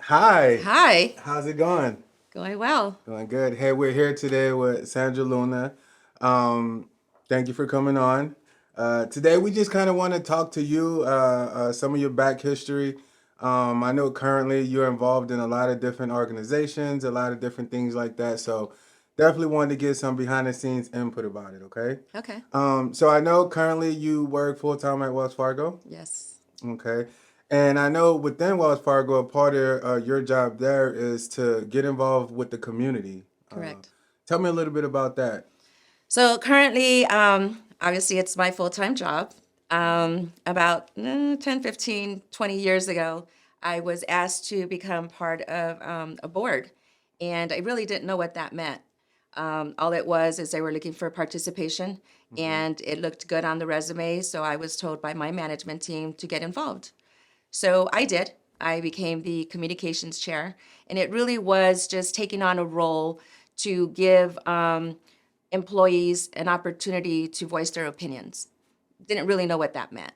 Hi, Hi, how's it going? going well. Going good. Hey, we're here today with Sandra Luna. Um, Thank you for coming on. Today, we just kind of want to talk to you, some of your back history. I know currently you're involved in a lot of different organizations, a lot of different things like that. So, definitely wanted to get some behind the scenes input about it, okay? Okay. So, I know currently you work full time at Wells Fargo. Yes, Okay. And I know within Wells Fargo, a part of your job there is to get involved with the community. correct. Tell me a little bit about that. So currently, obviously, it's my full time job. About 10, 15, 20 years ago, I was asked to become part of a board, and I really didn't know what that meant. All it was is they were looking for participation, Hmm. and it looked good on the resume. So I was told by my management team to get involved. So I did. I became the communications chair, and it really was just taking on a role to give employees an opportunity to voice their opinions. Didn't really know what that meant.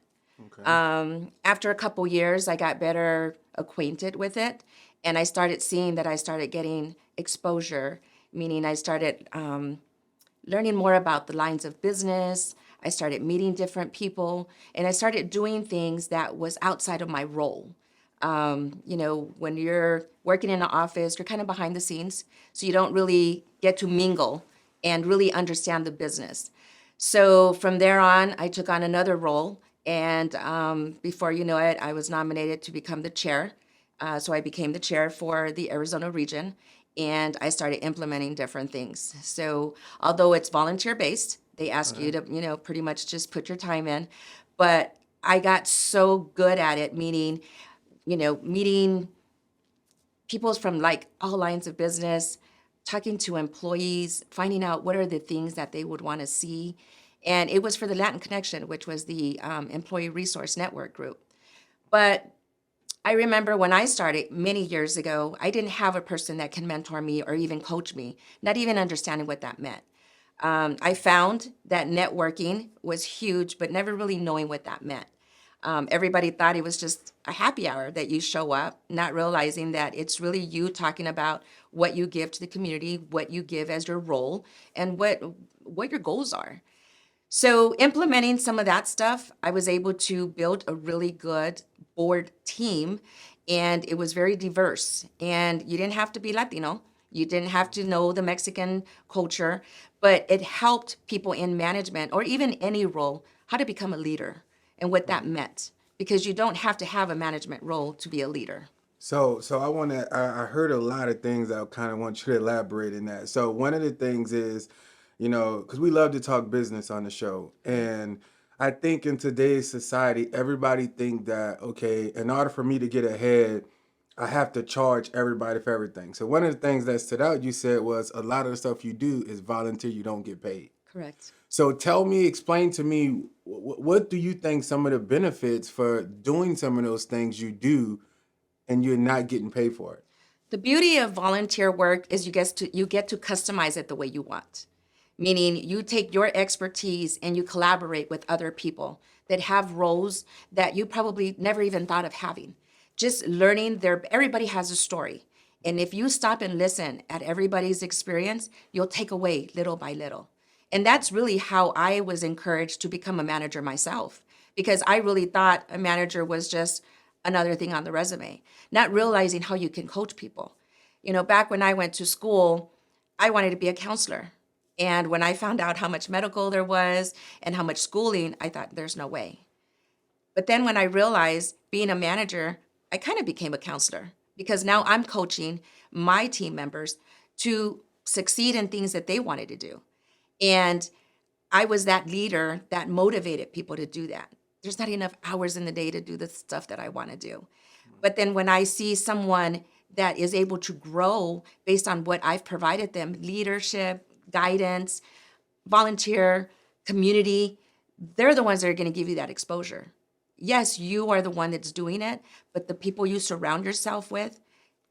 Okay. After a couple years, I got better acquainted with it, and I started seeing that I started getting exposure, meaning I started learning more about the lines of business. I started meeting different people, and I started doing things that was outside of my role. When you're working in an office, you're kind of behind the scenes, so you don't really get to mingle and really understand the business. So from there on, I took on another role, and before you know it, I was nominated to become the chair. So I became the chair for the Arizona region, and I started implementing different things. So although it's volunteer based, they All ask you right. to, pretty much just put your time in. But I got so good at it, meaning, meeting people from like all lines of business, talking to employees, finding out what are the things that they would want to see. And it was for the Latin Connection, which was the Employee Resource Network group. But I remember when I started many years ago, I didn't have a person that can mentor me or even coach me, not even understanding what that meant. I found that networking was huge, but never really knowing what that meant. Everybody thought it was just a happy hour that you show up, not realizing that it's really you talking about what you give to the community, what you give as your role, and what your goals are. So, implementing some of that stuff, I was able to build a really good board team, and it was very diverse. And you didn't have to be Latino, you didn't have to know the Mexican culture, but it helped people in management or even any role how to become a leader and what that Right. meant. Because you don't have to have a management role to be a leader. So I want to. I heard a lot of things. I kind of want you to elaborate in that. So one of the things is, because we love to talk business on the show, Right. and I think in today's society, everybody think that okay, in order for me to get ahead, I have to charge everybody for everything. So one of the things that stood out you said was a lot of the stuff you do is volunteer. You don't get paid. Correct. So tell me, explain to me, what do you think some of the benefits for doing some of those things you do and you're not getting paid for it? The beauty of volunteer work is you get to customize it the way you want. Meaning you take your expertise and you collaborate with other people that have roles that you probably never even thought of having. Just learning everybody has a story. And if you stop and listen at everybody's experience, you'll take away little by little. And that's really how I was encouraged to become a manager myself, because I really thought a manager was just another thing on the resume, not Right. realizing how you can coach people. Back when I went to school, I wanted to be a counselor. And when I found out how much medical there was and how much schooling, I thought, there's no way. But then when I realized being a manager, I kind of became a counselor because now I'm coaching my team members to succeed in things that they wanted to do. And I was that leader that motivated people to do that. There's not enough hours in the day to do the stuff that I want to do. But then when I see someone that is able to grow based on what I've provided them, leadership, guidance, volunteer, community, they're the ones that are going to give you that exposure. Yes, you are the one that's doing it, but the people you surround yourself with,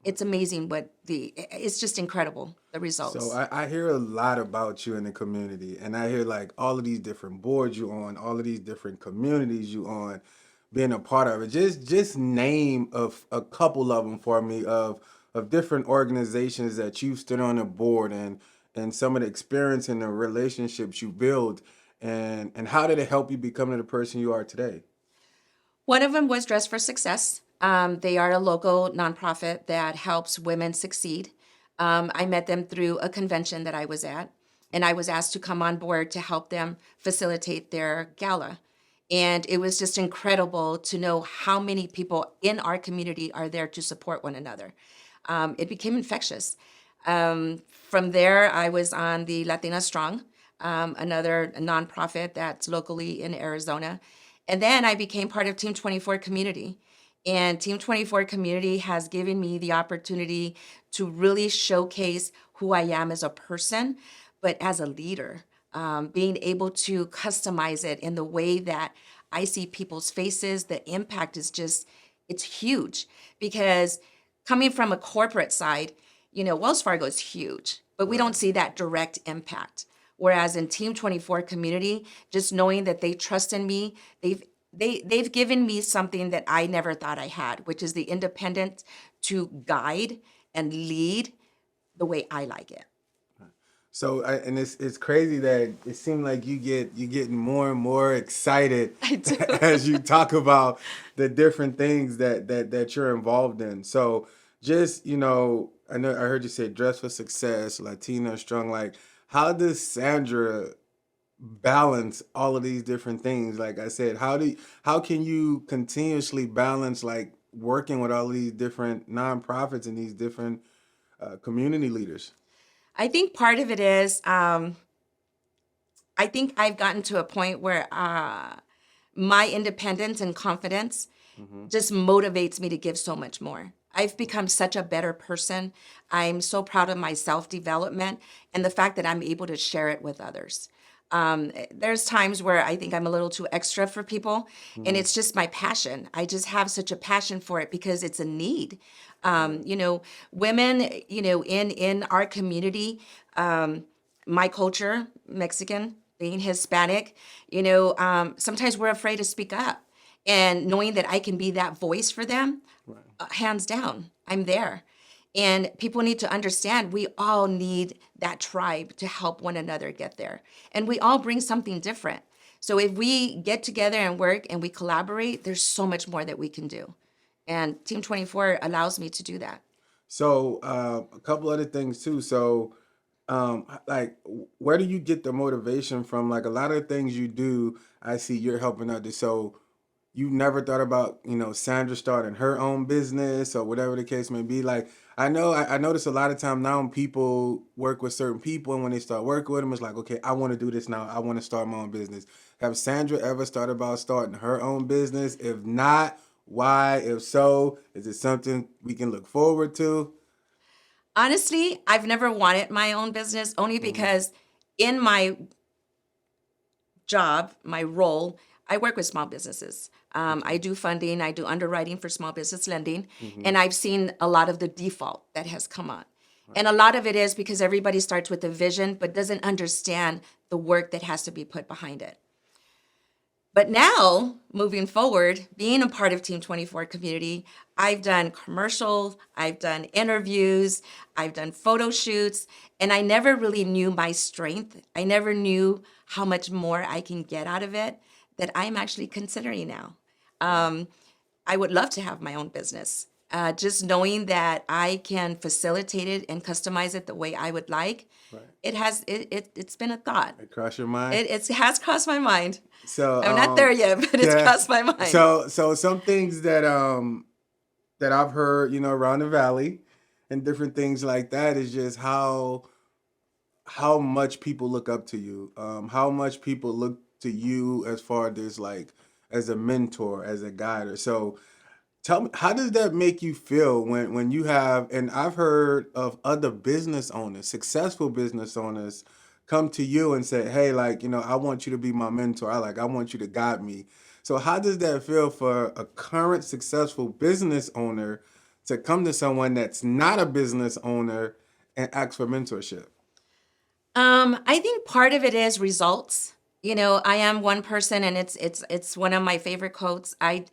it's amazing it's just incredible, the So results. I hear a lot about you in the community, and I hear like all of these different boards you on, all of these different communities you on. being a part of it. Just name a couple of them for me of different organizations that you've stood on the board and some of the experience and the relationships you build and how did it help you becoming the person you are today? One of them was Dress for Success. They are a local nonprofit that helps women succeed. I met them through a convention that I was at, and I was asked to come on board to help them facilitate their gala. And it was just incredible to know how many people in our community are there to support one another. It became infectious. From there, I was on the Latina Strong, another nonprofit that's locally in Arizona. And then I became part of Team 24 community. And Team 24 community has given me the opportunity to really showcase who I am as a person, but as a leader, being able to customize it in the way that I see people's faces. The impact is just, it's huge because coming from a corporate side, Wells Fargo is huge, but we don't Right. see that direct impact. Whereas in Team 24 community, just knowing that they trust in me, they've given me something that I never thought I had, which is the independence to guide and lead the way I like it. So and it's crazy that it seems like you getting more and more excited I do. as you talk about the different things that you're involved in. So just I know I heard you say Dress for Success, Latina Strong. Like, how does Sandra balance all of these different things? Like I said, how can you continuously balance like working with all of these different nonprofits and these different community leaders? I think part of it is, I think I've gotten to a point where my independence and confidence Hmm. just motivates me to give so much more. I've become such a better person. I'm so proud of my self development and the fact that I'm able to share it with others. There's times where I think I'm a little too extra for people, and Hmm. it's just my passion. I just have such a passion for it because it's a need. Right. Women, in our community, my culture, Mexican, being Hispanic, sometimes we're afraid to speak up. And knowing that I can be that voice for them, Right. hands down, I'm there. And people need to understand we all need that tribe to help one another get there. And we all bring something different. So if we get together and work and we collaborate, there's so much more that we can do. And Team 24 allows me to do that. So a couple other things too. So like where do you get the motivation from? Like a lot of things you do, I see you're helping others. So you never thought about, Sandra starting her own business or whatever the case may be. Like I notice a lot of time now when people work with certain people and when they start working with them, it's like, okay, I want to do this now. I want to start my own business. Have Sandra ever started about starting her own business? If not, why? If so, is it something we can look forward to? Honestly, I've never wanted my own business only Hmm. because in my job, my role, I work with small businesses. Okay. I do funding, I do underwriting for small business lending, Hmm. and I've seen a lot of the default that has come on. Right. And a lot of it is because everybody starts with a vision but doesn't understand the work that has to be put behind it. But now, moving forward, being a part of Team 24 community, I've done commercials, I've done interviews, I've done photo shoots, and I never really knew my strength. I never knew how much more I can get out of it that I'm actually considering now. Right. I would love to have my own business. Just knowing that I can facilitate it and customize it the way I would like, Right. it's been a thought. It cross your mind. It has crossed my mind. So I'm not there yet, but it's yeah. crossed my mind. So some things that I've heard, around the valley and different things like that is just how much people look up to you, how much people look to you as far as like as a mentor, as a guide. So tell me, how does that make you feel when you have, and I've heard of other business owners, successful business owners, come to you and say, "Hey, like, I want you to be my mentor. I want you to guide me." So how does that feel for a current successful business owner to come to someone that's not a business owner and ask for mentorship? I think part of it is results. I am one person, and it's one of my favorite quotes. I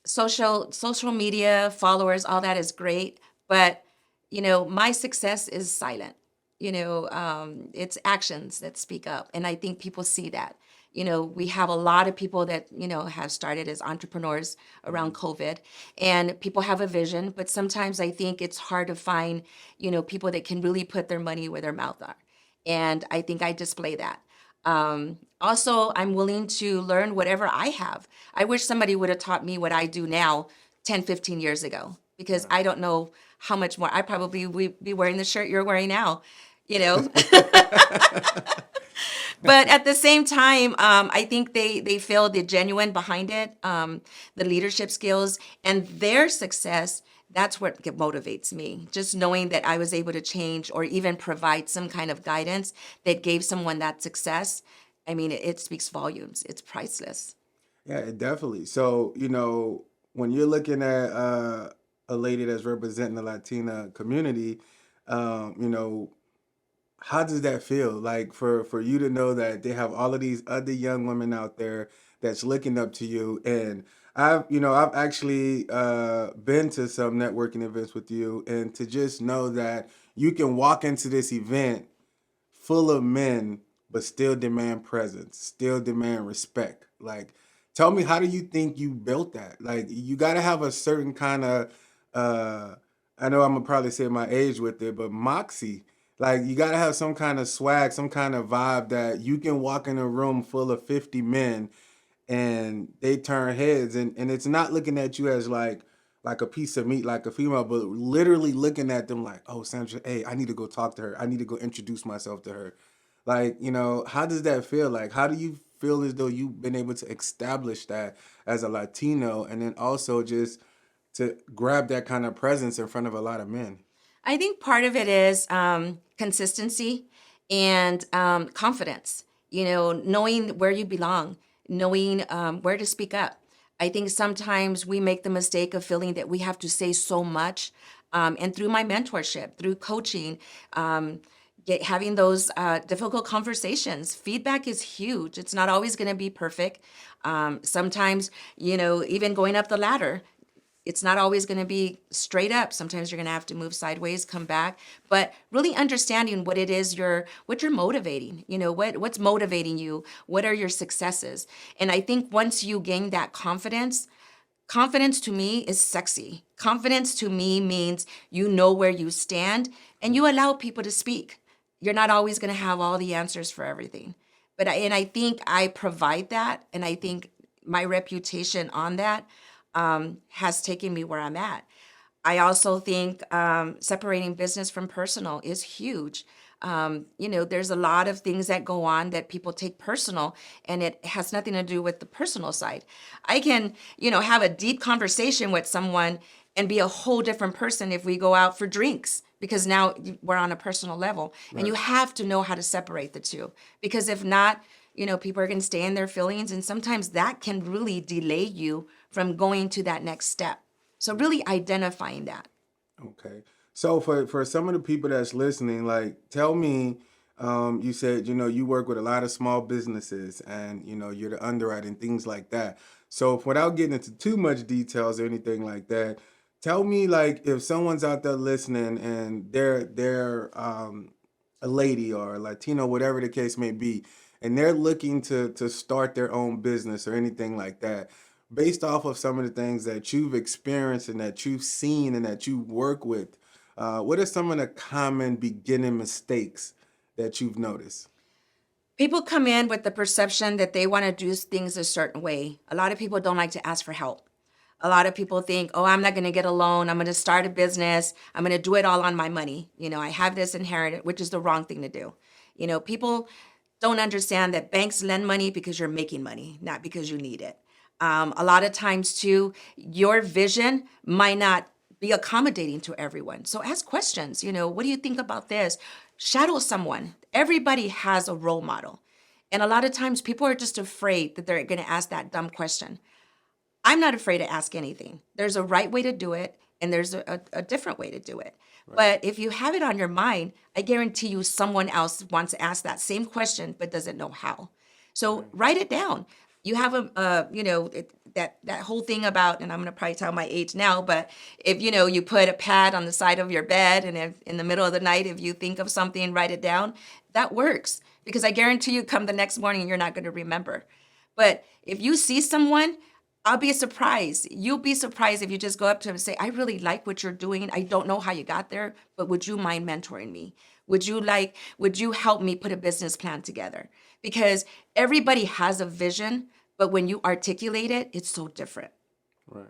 social media followers, all that is great, but my success is silent. It's actions that speak up, and I think people see that. We have a lot of people that have started as entrepreneurs around COVID, and people have a vision, but sometimes I think it's hard to find people that can really put their money where their mouth are, and I think I display that. Also, I'm willing to learn whatever I have. I wish somebody would have taught me what I do now 10, 15 years ago, because I don't know how much more. I probably would be wearing the shirt you're wearing now, you know. But at the same time, I think they feel the genuine behind it, the leadership skills, and their success. That's what motivates me. Just knowing that I was able to change or even provide some kind of guidance that gave someone that success. I mean, it speaks volumes. It's priceless. Yeah, definitely. So, when you're looking at a lady that's representing the Latina community, you know, how does that feel? Like for you to know that they have all of these other young women out there that's looking up to you. And I've actually been to some networking events with you, and to just know that you can walk into this event full of men, but still demand presence, still demand respect. Like, tell me, how do you think you built that? Like, you got to have a certain kind of, uh, I know I'm gonna probably say my age with it, but moxie. Like, you got to have some kind of swag, some kind of vibe that you can walk in a room full of 50 men and they turn heads, and it's not looking at you as like a piece of meat, like a female, but literally looking at them like, oh, Sandra, hey, I need to go talk to her, I need to go introduce myself to her. Like, how does that feel? Like, how do you feel as though you've been able to establish that as a Latino, and then also just to grab that kind of presence in front of a lot of men? I think part of it is consistency and confidence, knowing where you belong, knowing where to speak up. I think sometimes we make the mistake of feeling that we have to say so much. And through my mentorship, through coaching, having those difficult conversations, feedback is huge. It's not always going to be perfect. Sometimes, even going up the ladder, it's not always going to be straight up. Sometimes you're going to have to move sideways, come back, but really understanding what it is what you're motivating, what's motivating you, what are your successes. And I think once you gain that confidence, confidence to me is sexy. Confidence to me means you know where you stand and you allow people to speak. You're not always going to have all the answers for everything. And I think I provide that, and I think my reputation on that has taken me where I'm at. I also think separating business from personal is huge. There's a lot of things that go on that people take personal, and it has nothing to do with the personal side. I can, have a deep conversation with someone and be a whole different person if we go out for drinks, because now we're on a personal level. And you Right. have to know how to separate the two, because if not, people are going to stay in their feelings, and sometimes that can really delay you from going to that next step. So really identifying that. Okay. So for some of the people that's listening, like, tell me, you said, you work with a lot of small businesses, and you're the underwriting, things like that. So without getting into too much details or anything like that, tell me, like, if someone's out there listening and they're a lady or a Latino, whatever the case may be, and they're looking to start their own business or anything like that, based off of some of the things that you've experienced and that you've seen and that you work with, what are some of the common beginning mistakes that you've noticed? People come in with the perception that they want to do things a certain way. A lot of people don't like to ask for help. A lot of people think, oh, I'm not going to get a loan. I'm going to start a business. I'm going to do it all on my money. I have this inherited, which is the wrong thing to do. People don't understand that banks lend money because you're making money, not because you need it. A lot of times, too, your vision might not be accommodating to everyone. So ask questions. What do you think about this? Shadow someone. Everybody has a role model. And a lot of times people are just afraid that they're going to ask that dumb question. I'm not afraid to ask anything. There's a right way to do it, and there's a different way to do it. Right. But if you have it on your mind, I guarantee you someone else wants to ask that same question but doesn't know how. So write it down. You have that whole thing about, and I'm gonna probably tell my age now, but if you put a pad on the side of your bed, and if in the middle of the night, if you think of something, write it down. That works, because I guarantee you, come the next morning, you're not gonna remember. But if you see someone, I'll be surprised. You'll be surprised if you just go up to them and say, I really like what you're doing. I don't know how you got there, but would you mind mentoring me? Would you help me put a business plan together? Because everybody has a vision, but when you articulate it, it's so different. Right.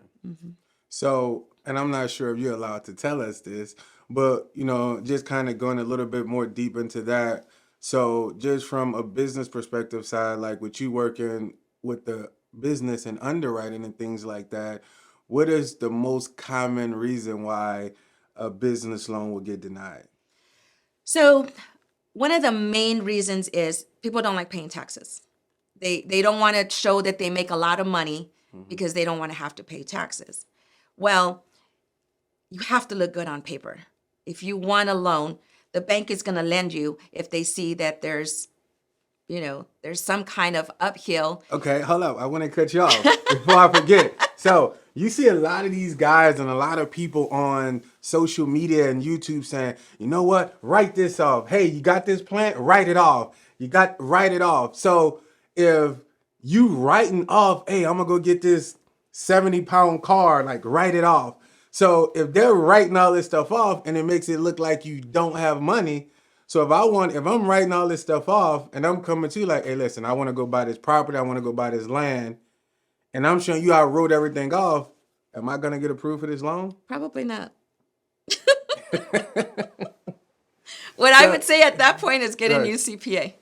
So, and I'm not sure if you're allowed to tell us this, but just kind of going a little bit more deep into that. So, just from a business perspective side, like with you working with the business and underwriting and things like that, what is the most common reason why a business loan will get denied? So, one of the main reasons is people don't like paying taxes. They don't want to show that they make a lot of money because they don't want to have to pay taxes. Well, you have to look good on paper. If you want a loan, the bank is going to lend you if they see that there's some kind of uphill. Okay, hold up. I want to cut you off before I forget. So you see a lot of these guys and a lot of people on social media and YouTube saying, you know what? Write this off. Hey, you got this plant? Write it off. Write it off. So if you writing off, hey, I'm gonna go get this 70-pound car, like write it off. So if they're writing all this stuff off and it makes it look like you don't have money, so if I'm writing all this stuff off and I'm coming to you like, hey, listen, I want to go buy this property, I want to go buy this land, and I'm showing you how I wrote everything off, am I gonna get approved for this loan? Probably not. What I would say at that point is get a new CPA.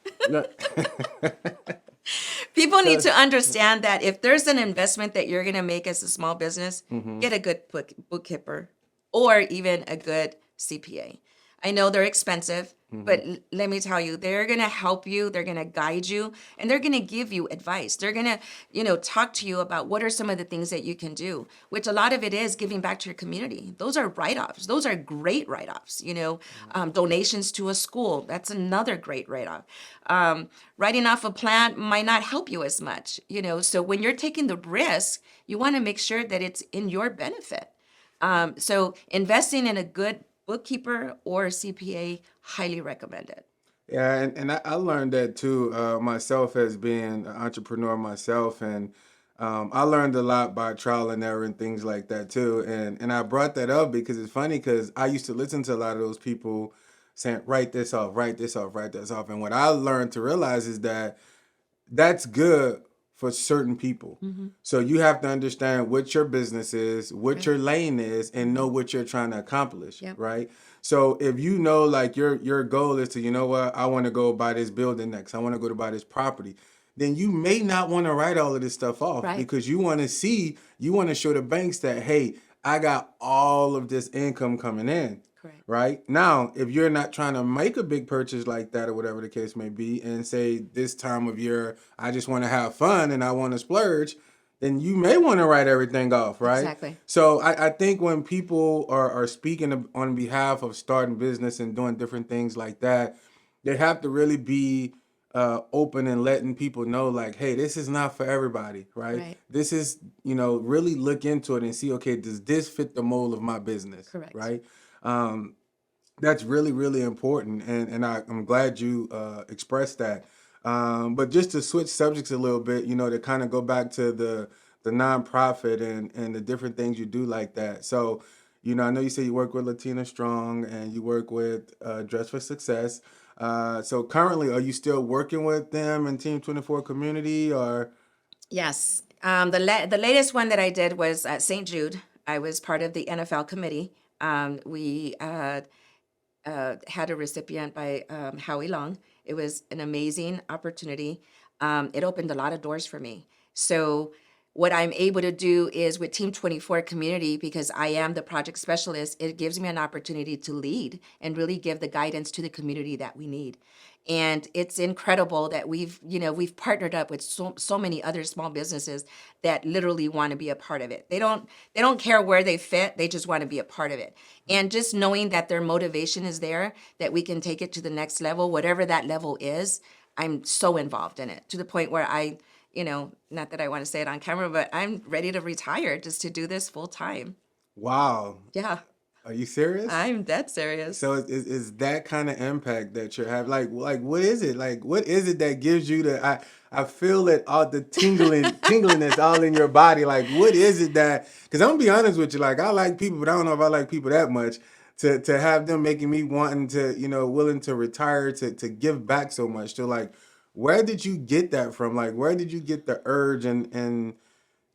People need to understand that if there's an investment that you're going to make as a small business, get a good bookkeeper or even a good CPA. I know they're expensive, but let me tell you, they're going to help you, they're going to guide you, and they're going to give you advice. They're going to, talk to you about what are some of the things that you can do, which a lot of it is giving back to your community. Those are write-offs. Those are great write-offs. Donations to a school, that's another great write-off. Writing off a plant might not help you as much, so when you're taking the risk, you want to make sure that it's in your benefit. So investing in a good bookkeeper or CPA, highly recommended. Yeah, and I learned that too, myself as being an entrepreneur myself, and I learned a lot by trial and error and things like that too. And I brought that up because it's funny because I used to listen to a lot of those people saying, write this off, write this off, write this off. And what I learned to realize is that that's good for certain people. So you have to understand what your business is, what your lane is, and know what you're trying to accomplish, right? So if you know, like your goal is to, you know what, I want to go buy this building next, I want to go to buy this property, then you may not want to write all of this stuff off because you want to show the banks that, hey, I got all of this income coming in. Correct. Right? Now, if you're not trying to make a big purchase like that or whatever the case may be, and say this time of year, I just want to have fun and I want to splurge, then you may want to write everything off, right? Exactly. So I think when people are speaking on behalf of starting business and doing different things like that, they have to really be open and letting people know, like, hey, this is not for everybody, right? This is, really look into it and see, okay, does this fit the mold of my business? Correct. Right? That's really, really important, and I'm glad you expressed that. But just to switch subjects a little bit, to kind of go back to the nonprofit and the different things you do like that. So, I know you say you work with Latina Strong and you work with Dress for Success. So currently, are you still working with them in Team 24 community or? Yes. The latest one that I did was at St. Jude. I was part of the NFL committee. We had a recipient by Howie Long. It was an amazing opportunity. It opened a lot of doors for me. So what I'm able to do is with Team 24 community, because I am the project specialist, it gives me an opportunity to lead and really give the guidance to the community that we need. And it's incredible that we've partnered up with so many other small businesses that literally want to be a part of it. They don't care where they fit, they just want to be a part of it. And just knowing that their motivation is there, that we can take it to the next level, whatever that level is, I'm so involved in it to the point where not that I want to say it on camera, but I'm ready to retire just to do this full time. Wow. Yeah, Are you serious? I'm dead serious. So is that kind of impact that you're having? Like what is it? Like what is it that gives you the I feel it all the tingliness all in your body. Like what is it that? Because I'm gonna be honest with you. Like I like people, but I don't know if I like people that much. To have them making me wanting to willing to retire to give back so much. To like, where did you get that from? Like where did you get the urge and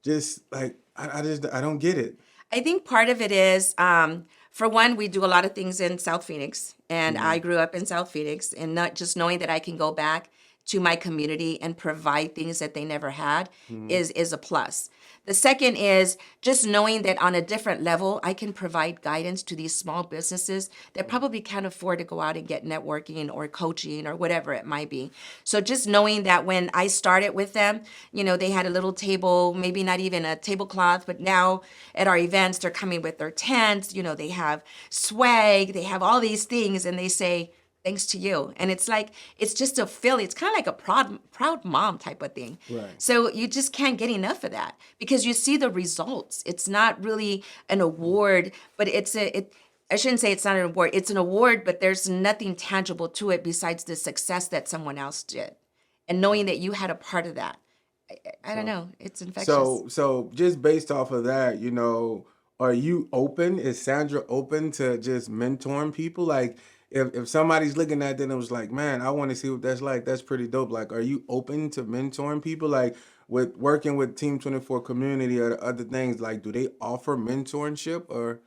just like I don't get it. I think part of it is, for one, we do a lot of things in South Phoenix, and I grew up in South Phoenix, and not just knowing that I can go back to my community and provide things that they never had is a plus. The second is just knowing that on a different level, I can provide guidance to these small businesses that probably can't afford to go out and get networking or coaching or whatever it might be. So just knowing that when I started with them, they had a little table, maybe not even a tablecloth, but now at our events, they're coming with their tents, they have swag, they have all these things, and they say, thanks to you. And it's like, it's just a feeling. It's kind of like a proud mom type of thing. Right. So you just can't get enough of that because you see the results. It's not really an award, but I shouldn't say it's not an award. It's an award, but there's nothing tangible to it besides the success that someone else did. And knowing that you had a part of that. I don't know. It's infectious. So just based off of that, are you open? Is Sandra open to just mentoring people? Like if somebody's looking at it and it was like, man, I want to see what that's like. That's pretty dope. Like, are you open to mentoring people? Like with working with Team 24 community or other things, like do they offer mentorship or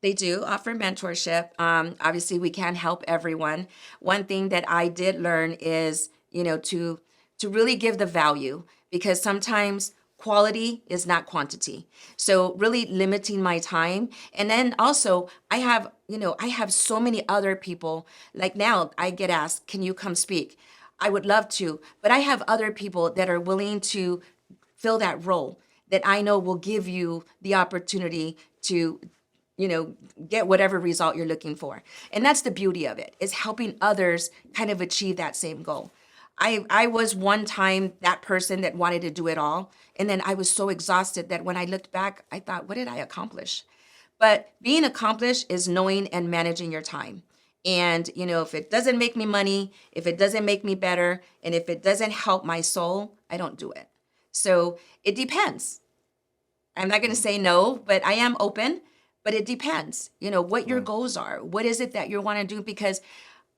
They do offer mentorship. Obviously, we can't help everyone. One thing that I did learn is, to really give the value because sometimes quality is not quantity. So really limiting my time. And then also I have so many other people. Like now I get asked, can you come speak? I would love to, but I have other people that are willing to fill that role that I know will give you the opportunity to get whatever result you're looking for. And that's the beauty of it, is helping others kind of achieve that same goal. I was one time that person that wanted to do it all. And then I was so exhausted that when I looked back, I thought, what did I accomplish? But being accomplished is knowing and managing your time. And, if it doesn't make me money, if it doesn't make me better, and if it doesn't help my soul, I don't do it. So it depends. I'm not going to say no, but I am open. But it depends, what your goals are. What is it that you want to do? Because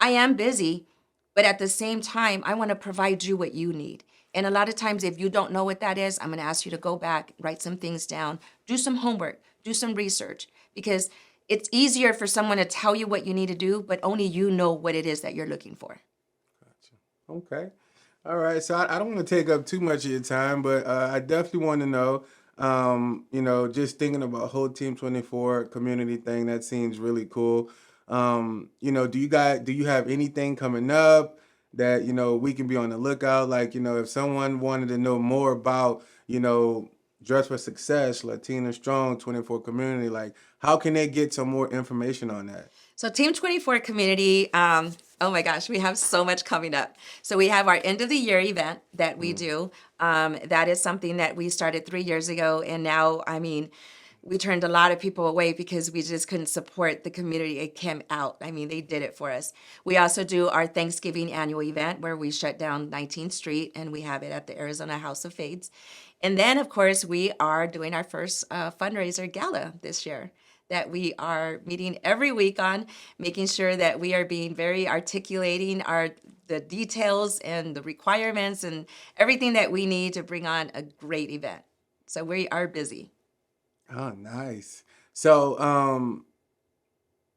I am busy, but at the same time, I want to provide you what you need. And a lot of times, if you don't know what that is, I'm going to ask you to go back, write some things down, do some homework, do some research, because it's easier for someone to tell you what you need to do, but only you know what it is that you're looking for. okay. All right. So I don't want to take up too much of your time, but I definitely want to know, just thinking about whole Team 24 community thing, that seems really cool. Do you have anything coming up that, we can be on the lookout? Like, if someone wanted to know more about, Dress for Success, Latina Strong 24 community, like how can they get some more information on that? So Team 24 community, oh my gosh, we have so much coming up. So we have our end of the year event that we do. That is something that we started 3 years ago. And now, we turned a lot of people away because we just couldn't support the community. It came out. They did it for us. We also do our Thanksgiving annual event where we shut down 19th Street and we have it at the Arizona House of Fades. And then, of course, we are doing our first fundraiser gala this year that we are meeting every week on, making sure that we are being very articulating the details and the requirements and everything that we need to bring on a great event. So we are busy. Oh, nice. So,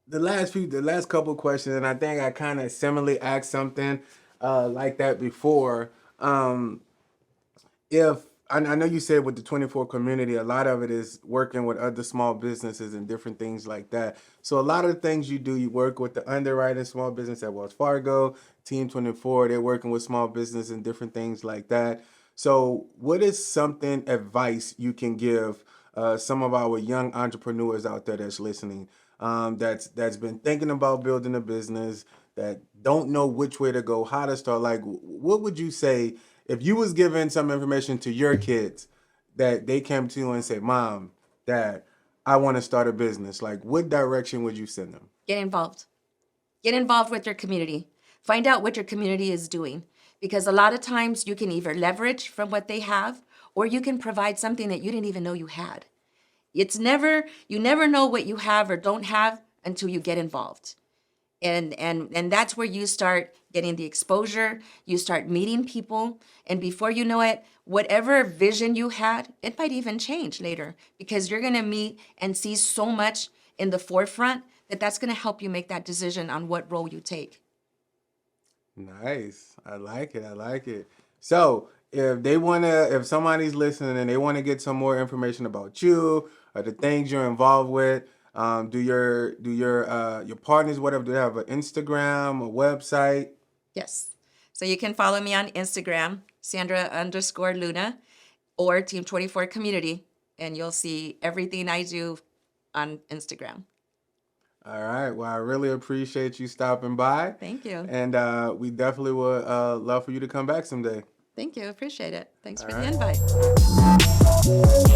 the last couple questions, and I think I kind of similarly asked something like that before. If I know you said with the 24 community, a lot of it is working with other small businesses and different things like that. So a lot of the things you do, you work with the underwriting small business at Wells Fargo, Team 24, they're working with small business and different things like that. So what is something advice you can give some of our young entrepreneurs out there that's listening, that's been thinking about building a business, that don't know which way to go, how to start, like what would you say if you was giving some information to your kids that they came to you and say, Mom, Dad, I want to start a business, like what direction would you send them? Get involved. Get involved with your community. Find out what your community is doing. Because a lot of times you can either leverage from what they have or you can provide something that you didn't even know you had. You never know what you have or don't have until you get involved. And that's where you start getting the exposure, you start meeting people, and before you know it, whatever vision you had, it might even change later because you're going to meet and see so much in the forefront that's going to help you make that decision on what role you take. Nice. I like it. I like it. So, if somebody's listening and they want to get some more information about you or the things you're involved with, your partners, whatever, do they have an Instagram, a website? Yes. So you can follow me on Instagram, Sandra_Luna, or Team 24 Community, and you'll see everything I do on Instagram. All right. Well, I really appreciate you stopping by. Thank you. And we definitely would love for you to come back someday. Thank you. Appreciate it. Thanks All for right. the invite.